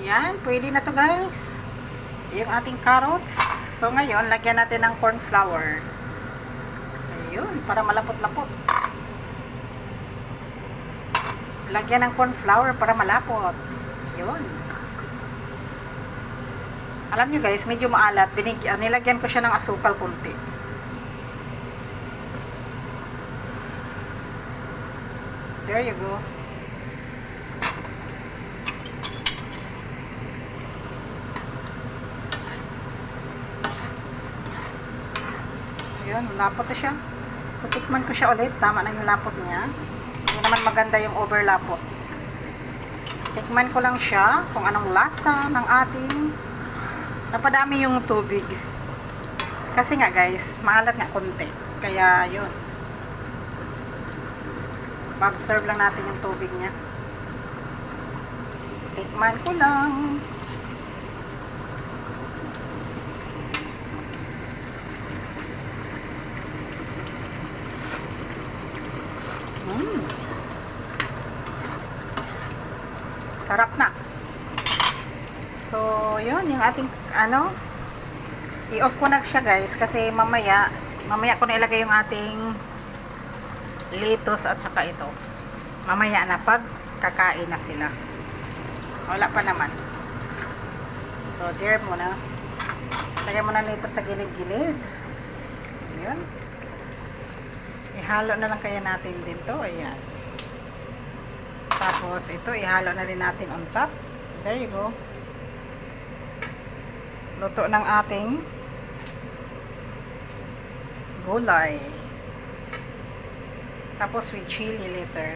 Yan, pwede na to guys. Yung ating carrots. So ngayon, lagyan natin ng corn flour. Ayun, para malapot-lapot. Lagyan ng corn flour para malapot. Ayun. Alam nyo guys, medyo maalat. Nilagyan ko siya ng asukal kunti. There you go. Ayun, lapot na siya. So, tikman ko siya ulit. Tama na yung lapot niya. Hindi naman maganda yung overlapot. Tikman ko lang siya kung anong lasa ng ating napadami yung tubig. Kasi nga guys, maalat nga konti. Kaya, yun. Mag-serve lang natin yung tubig niya. Tikman ko lang. Sarap na. So, yun, yung ating, i-off ko na siya guys, kasi mamaya ko na ilagay yung ating lettuce at saka ito. Mamaya na pag kakain na sila. Wala pa naman. So, there muna. Lagay muna nito sa gilid-gilid. Ayan. Ihalo na lang kaya natin din to. Ayan. Tapos, ito, ihalo na rin natin on top. There you go. Luto ng ating gulay. Tapos, with chili later.